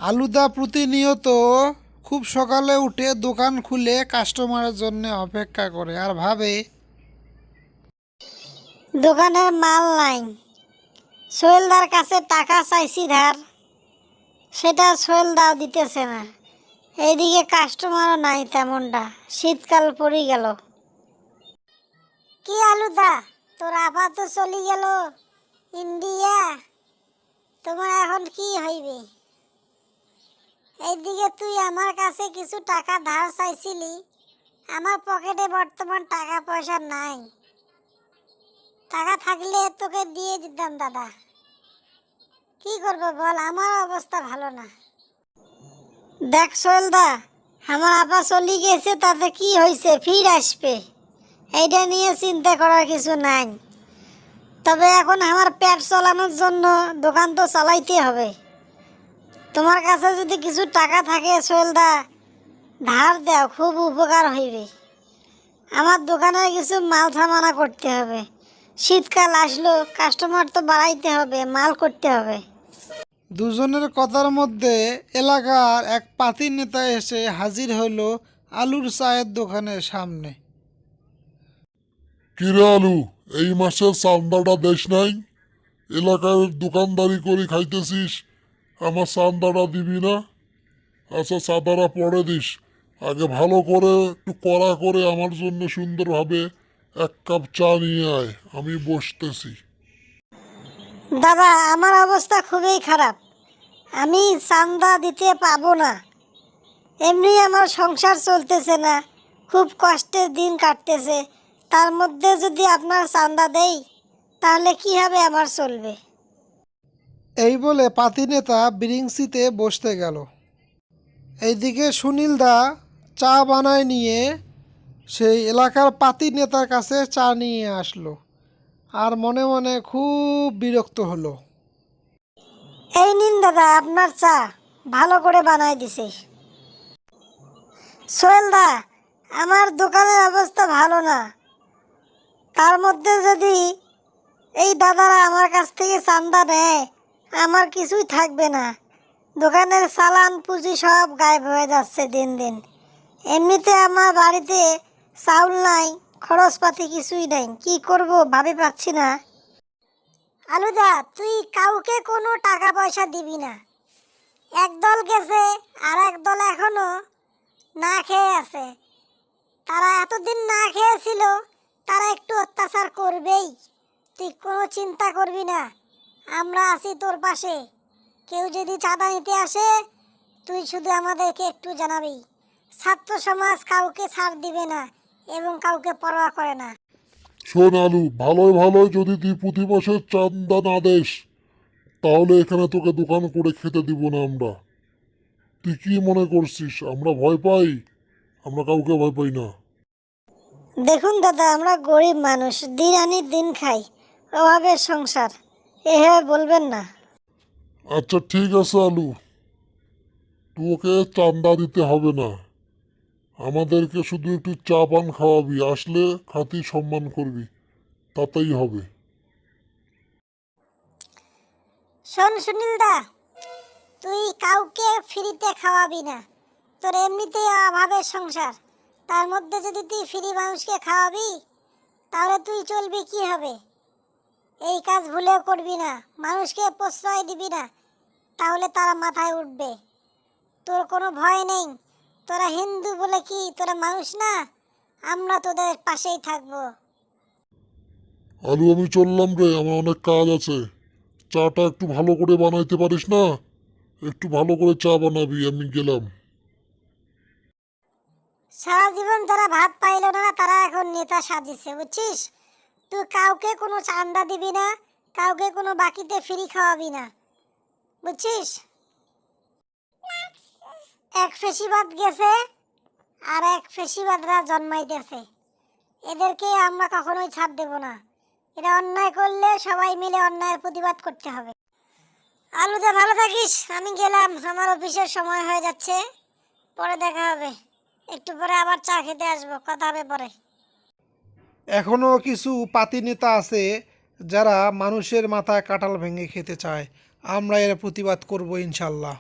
আলুদা প্রতিনিয়ত খুব সকালে উঠে দোকান খুলে কাস্টমারের জন্য অপেক্ষা করে আর ভাবে দোকানের মাল নাই। সোহেলদার কাছে টাকা চাইছি ধার, সেটা সোহেলদাও দিতেছে না। এইদিকে কাস্টমারও নাই তেমনটা। শীতকাল পড়ে গেল। কি আলুদা, তোর আপা তো চলে গেল ইন্ডিয়া, তোমার এখন কি হইবে? এইদিকে তুই আমার কাছে কিছু টাকা ধার চাইছিলি, আমার পকেটে বর্তমান টাকা পয়সা নাই। টাকা থাকলে তোকে দিয়ে দিতাম দাদা। কি করবো বল, আমার অবস্থা ভালো না। দেখ সোহেলদা, আমার আপা চলে গেছে, তাতে কি হয়েছে, ফির আসবে। এইটা নিয়ে চিন্তা করার কিছু নাই। তবে এখন আমার পেট চালানোর জন্য দোকান তো চালাইতে হবে। তোমার কাছে যদি কিছু টাকা থাকে সোহেলদা, ধার দাও, খুব উপকার হইবে। আমার দোকানে কিছু মাল সামানা করতে হবে। শীতকাল আসলো, কাস্টমার তো বাড়াইতে হবে, মাল করতে হবে। দুজনের কথার মধ্যে এলাকার এক পাতি নেতা এসে হাজির হইল আলুর চায়ের দোকানের সামনে। কিরে আলু, এই মাসের চান্দাটা দেশ নাই? এলাকায় দোকানদারি করে খাইতেছিস, আমার চান্দাটা দিবি না? আচ্ছা, চাঁদাটা পরে দিস। আগে ভালো করে একটু কড়া করে আমার জন্য সুন্দরভাবে এক কাপ চা নিয়ে আয়, আমি বসতেছি। দাদা, আমার অবস্থা খুবই খারাপ। আমি চান্দা দিতে পাবো না। এমনি আমার সংসার চলতেছে না, খুব কষ্টের দিন কাটতেছে। তার মধ্যে যদি আপনার চান্দা দেই, তাহলে কি হবে, আমার চলবে? এই বলে পাতি নেতা বিরিংসিতে বসতে গেল। এইদিকে সুনীল দা চা বানায় নিয়ে সেই এলাকার পাতি নেতার কাছে চা নিয়ে আসলো আর মনে মনে খুব বিরক্ত হলো। এই নিন দাদা, আপনার চা ভালো করে বানাই দিছে। সোহেলদা, আমার দোকানের অবস্থা ভালো না। তার মধ্যে যদি এই দাদারা আমার কাছ থেকে চান্দা নেয়, আমার কিছুই থাকবে না। দোকানের চালান পুঁজি সব গায়েব হয়ে যাচ্ছে দিন দিন। এমনিতে আমার বাড়িতে চাউল নাই, খরচপাতি কিছুই নাই। কি করব ভাবে পাচ্ছি না। আলুদা, তুই কাউকে কোনো টাকা পয়সা দিবি না। একদল গেছে, আর একদল এখনো না খেয়ে আছে। তারা এতদিন না খেয়েছিল, তারা একটু অত্যাচার করবেই। তুই কোনো চিন্তা করবি না, আমরা আছি তোর পাশে। কেউ যদি চাঁদা নিতে আসে, তুই শুধু আমাদেরকে একটু জানাবি। ছাত্র সমাজ কাউকে ছাড় দিবে না এবং কাউকে পরোয়া করে না। শোন আলু, ভালোই ভালোই যদি তুই প্রতি মাসে চান্দা না দেস, তাহলে এখানে তোকে দোকান করে খেতে দিব না আমরা। তুই কি মনে করছিস আমরা ভয় পাই? আমরা কাউকে ভয় পাই না। দেখুন দাদা, আমরা গরিব মানুষ, দিন আনি দিন খাই, অভাবের সংসার। এভাবে বলবেন না। আচ্ছা ঠিক আছে আলু, তোকে চান্দা দিতে হবে না। আমাদেরকে শুধু একটু চা পান খাওয়াবি, আসলে খাতি সম্মান করবি, তাতেই হবে। শোন সুনীল দা, তুই কাউকে ফ্রিতে খাওয়াবি না। তোর এমনিতেই অভাবের সংসার, তার মধ্যে যদি তুই ফ্রি মানুষকে খাওয়াবি, তাহলে তুই চলবি কি হবে? এই কাজ ভুলেও করবি না। মানুষকে প্রশ্রয় দিবি না, তাহলে তারা মাথায় উঠবে। তোর কোনো ভয় নেই। তোরা হিন্দু বলে কি তোরা মানুষ না? আমরা তোদের পাশেই থাকবো। আলু, আমি চললাম রে, আমার অনেক কাজ আছে। চাটা একটু ভালো করে বানাইতে পারিস না? একটু ভালো করে চা বানাবি, আমি গেলাম। সারা জীবন যারা ভাত পাইলো না, তারা এখন নেতা সাজিছে, বুঝছিস? তুই কাউকে কোনো চান্দা দিবি না, কাউকে কোনো বাকিতে ফ্রি খাওয়াবি না, বুঝছিস? এক ফেসিবাদ গেছে, আর এক ফেসিবাদরা জন্মাইতেছে। এদেরকে আমরা কখনোই ছাড় দেব না। এরা অন্যায় করলে সবাই মিলে অন্যায়ের প্রতিবাদ করতে হবে। আলুদা, ভালো থাকিস, আমি গেলাম, আমার অফিসের সময় হয়ে যাচ্ছে। পরে দেখা হবে। একটু পরে আবার চা খেতে আসবো, কথা হবে পরে। এখনও কিছু পাতি নেতা আছে যারা মানুষের মাথায় কাঁঠাল ভেঙে খেতে চায়। আমরা এর প্রতিবাদ করব ইনশাল্লাহ।